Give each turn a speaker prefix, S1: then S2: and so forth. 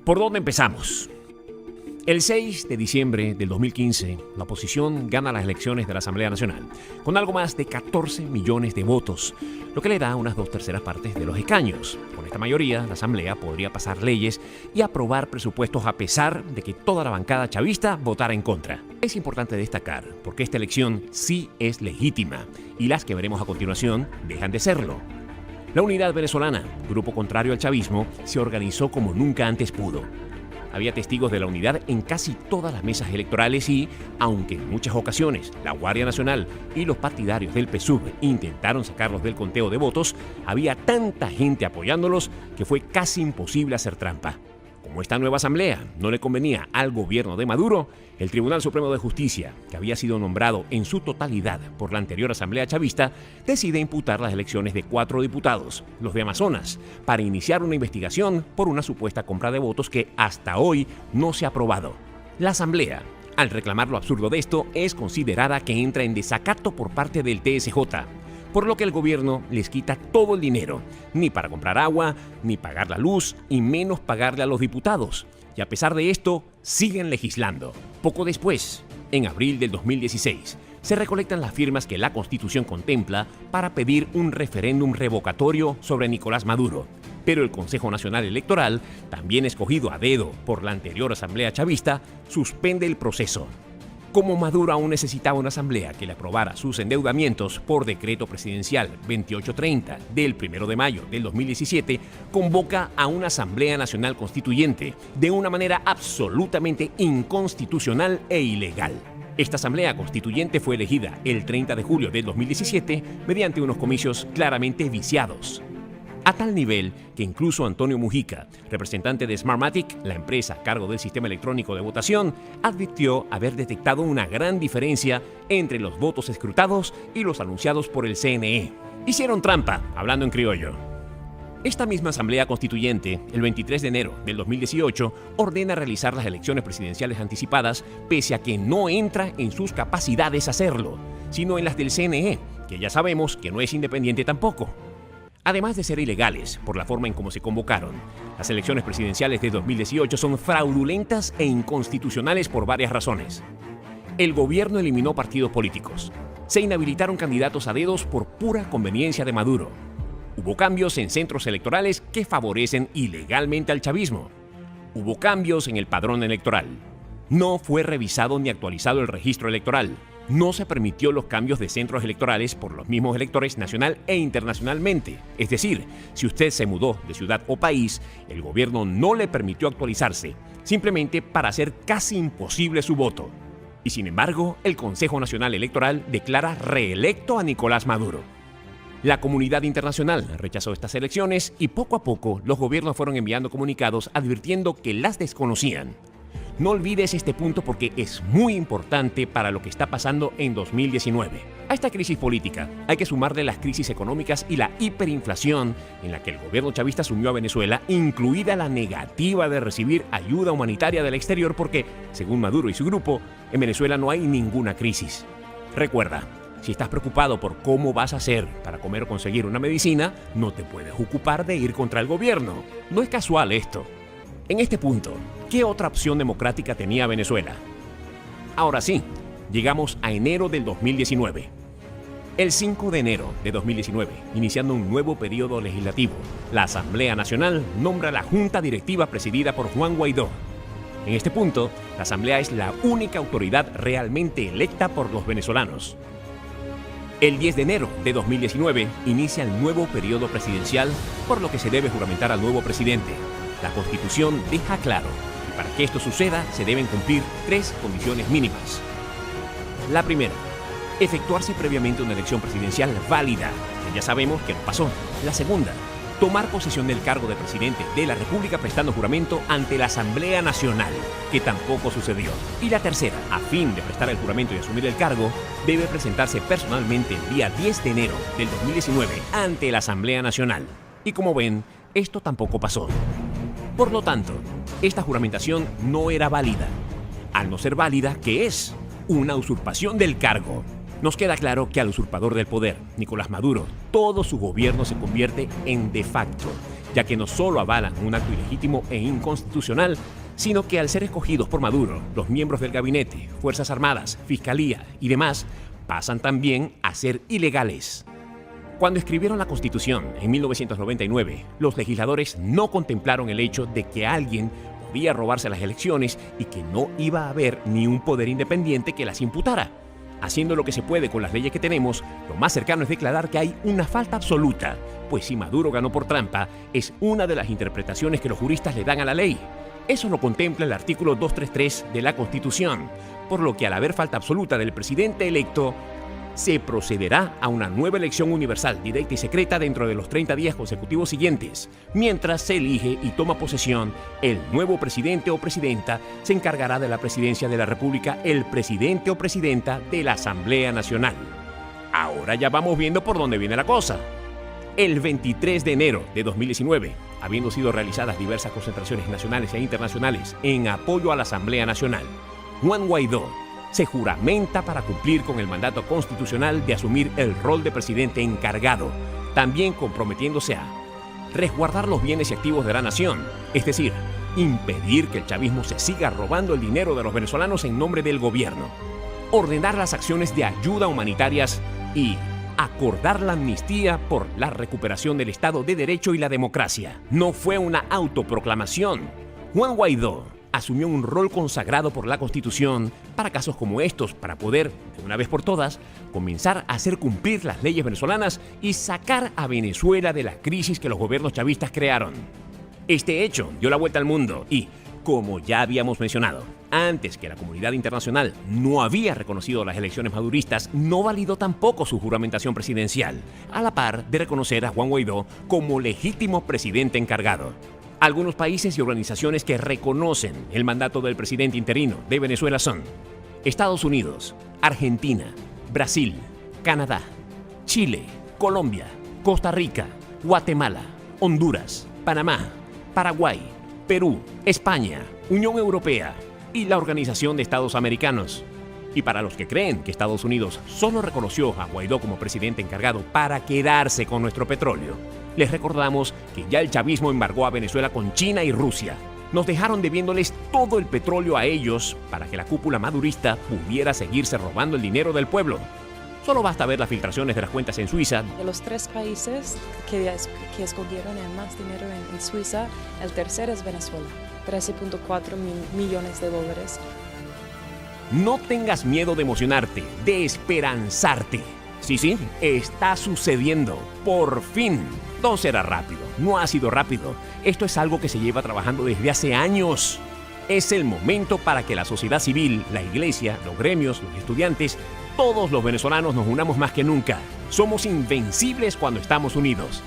S1: ¿Por dónde empezamos? El 6 de diciembre del 2015, la oposición gana las elecciones de la Asamblea Nacional con algo más de 14 millones de votos, lo que le da unas 2/3 partes de los escaños. Con esta mayoría, la Asamblea podría pasar leyes y aprobar presupuestos a pesar de que toda la bancada chavista votara en contra. Es importante destacar porque esta elección sí es legítima y las que veremos a continuación dejan de serlo. La Unidad Venezolana, grupo contrario al chavismo, se organizó como nunca antes pudo. Había testigos de la unidad en casi todas las mesas electorales y, aunque en muchas ocasiones la Guardia Nacional y los partidarios del PSUV intentaron sacarlos del conteo de votos, había tanta gente apoyándolos que fue casi imposible hacer trampa. Como esta nueva asamblea no le convenía al gobierno de Maduro, el Tribunal Supremo de Justicia, que había sido nombrado en su totalidad por la anterior asamblea chavista, decide imputar las elecciones de 4 diputados, los de Amazonas, para iniciar una investigación por una supuesta compra de votos que hasta hoy no se ha aprobado. La asamblea, al reclamar lo absurdo de esto, es considerada que entra en desacato por parte del TSJ, por lo que el gobierno les quita todo el dinero, ni para comprar agua, ni pagar la luz, y menos pagarle a los diputados. Y a pesar de esto, siguen legislando. Poco después, en abril del 2016, se recolectan las firmas que la Constitución contempla para pedir un referéndum revocatorio sobre Nicolás Maduro. Pero el Consejo Nacional Electoral, también escogido a dedo por la anterior asamblea chavista, suspende el proceso. Como Maduro aún necesitaba una asamblea que le aprobara sus endeudamientos por decreto presidencial 2830 del 1 de mayo del 2017, convoca a una Asamblea Nacional Constituyente de una manera absolutamente inconstitucional e ilegal. Esta Asamblea Constituyente fue elegida el 30 de julio del 2017 mediante unos comicios claramente viciados. A tal nivel que incluso Antonio Mujica, representante de Smartmatic, la empresa a cargo del sistema electrónico de votación, advirtió haber detectado una gran diferencia entre los votos escrutados y los anunciados por el CNE. Hicieron trampa, hablando en criollo. Esta misma Asamblea Constituyente, el 23 de enero del 2018, ordena realizar las elecciones presidenciales anticipadas, pese a que no entra en sus capacidades hacerlo, sino en las del CNE, que ya sabemos que no es independiente tampoco. Además de ser ilegales por la forma en cómo se convocaron, las elecciones presidenciales de 2018 son fraudulentas e inconstitucionales por varias razones. El gobierno eliminó partidos políticos. Se inhabilitaron candidatos a dedos por pura conveniencia de Maduro. Hubo cambios en centros electorales que favorecen ilegalmente al chavismo. Hubo cambios en el padrón electoral. No fue revisado ni actualizado el registro electoral. No se permitió los cambios de centros electorales por los mismos electores nacional e internacionalmente. Es decir, si usted se mudó de ciudad o país, el gobierno no le permitió actualizarse, simplemente para hacer casi imposible su voto. Y sin embargo, el Consejo Nacional Electoral declara reelecto a Nicolás Maduro. La comunidad internacional rechazó estas elecciones y poco a poco los gobiernos fueron enviando comunicados advirtiendo que las desconocían. No olvides este punto porque es muy importante para lo que está pasando en 2019. A esta crisis política hay que sumarle las crisis económicas y la hiperinflación en la que el gobierno chavista sumió a Venezuela, incluida la negativa de recibir ayuda humanitaria del exterior porque, según Maduro y su grupo, en Venezuela no hay ninguna crisis. Recuerda, si estás preocupado por cómo vas a hacer para comer o conseguir una medicina, no te puedes ocupar de ir contra el gobierno. No es casual esto. En este punto, ¿qué otra opción democrática tenía Venezuela? Ahora sí, llegamos a enero del 2019. El 5 de enero de 2019, iniciando un nuevo periodo legislativo, la Asamblea Nacional nombra la Junta Directiva presidida por Juan Guaidó. En este punto, la Asamblea es la única autoridad realmente electa por los venezolanos. El 10 de enero de 2019 inicia el nuevo periodo presidencial, por lo que se debe juramentar al nuevo presidente. La Constitución deja claro que para que esto suceda se deben cumplir 3 condiciones mínimas. La primera, efectuarse previamente una elección presidencial válida, que ya sabemos que no pasó. La segunda, tomar posesión del cargo de presidente de la República prestando juramento ante la Asamblea Nacional, que tampoco sucedió. Y la tercera, a fin de prestar el juramento y asumir el cargo, debe presentarse personalmente el día 10 de enero del 2019 ante la Asamblea Nacional. Y como ven, esto tampoco pasó. Por lo tanto, esta juramentación no era válida. Al no ser válida, ¿qué es? Una usurpación del cargo. Nos queda claro que al usurpador del poder, Nicolás Maduro, todo su gobierno se convierte en de facto, ya que no solo avalan un acto ilegítimo e inconstitucional, sino que al ser escogidos por Maduro, los miembros del gabinete, Fuerzas Armadas, Fiscalía y demás pasan también a ser ilegales. Cuando escribieron la Constitución en 1999, los legisladores no contemplaron el hecho de que alguien podía robarse las elecciones y que no iba a haber ni un poder independiente que las imputara. Haciendo lo que se puede con las leyes que tenemos, lo más cercano es declarar que hay una falta absoluta, pues si Maduro ganó por trampa, es una de las interpretaciones que los juristas le dan a la ley. Eso lo contempla el artículo 233 de la Constitución, por lo que al haber falta absoluta del presidente electo, se procederá a una nueva elección universal, directa y secreta dentro de los 30 días consecutivos siguientes. Mientras se elige y toma posesión, el nuevo presidente o presidenta se encargará de la presidencia de la República el presidente o presidenta de la Asamblea Nacional. Ahora ya vamos viendo por dónde viene la cosa. El 23 de enero de 2019, habiendo sido realizadas diversas concentraciones nacionales e internacionales en apoyo a la Asamblea Nacional, Juan Guaidó se juramenta para cumplir con el mandato constitucional de asumir el rol de presidente encargado, también comprometiéndose a resguardar los bienes y activos de la nación, es decir, impedir que el chavismo se siga robando el dinero de los venezolanos en nombre del gobierno, ordenar las acciones de ayuda humanitarias y acordar la amnistía por la recuperación del Estado de Derecho y la democracia. No fue una autoproclamación. Juan Guaidó asumió un rol consagrado por la Constitución para casos como estos, para poder, de una vez por todas, comenzar a hacer cumplir las leyes venezolanas y sacar a Venezuela de la crisis que los gobiernos chavistas crearon. Este hecho dio la vuelta al mundo y, como ya habíamos mencionado, antes que la comunidad internacional no había reconocido las elecciones maduristas, no validó tampoco su juramentación presidencial, a la par de reconocer a Juan Guaidó como legítimo presidente encargado. Algunos países y organizaciones que reconocen el mandato del presidente interino de Venezuela son Estados Unidos, Argentina, Brasil, Canadá, Chile, Colombia, Costa Rica, Guatemala, Honduras, Panamá, Paraguay, Perú, España, Unión Europea y la Organización de Estados Americanos. Y para los que creen que Estados Unidos solo reconoció a Guaidó como presidente encargado para quedarse con nuestro petróleo, les recordamos que ya el chavismo embargó a Venezuela con China y Rusia. Nos dejaron debiéndoles todo el petróleo a ellos para que la cúpula madurista pudiera seguirse robando el dinero del pueblo. Solo basta ver las filtraciones de las cuentas en Suiza.
S2: De los 3 países que escondieron el más dinero en Suiza, el tercero es Venezuela, 13.4 millones de dólares.
S1: No tengas miedo de emocionarte, de esperanzarte. Sí, está sucediendo. Por fin. No será rápido, no ha sido rápido. Esto es algo que se lleva trabajando desde hace años. Es el momento para que la sociedad civil, la iglesia, los gremios, los estudiantes, todos los venezolanos nos unamos más que nunca. Somos invencibles cuando estamos unidos.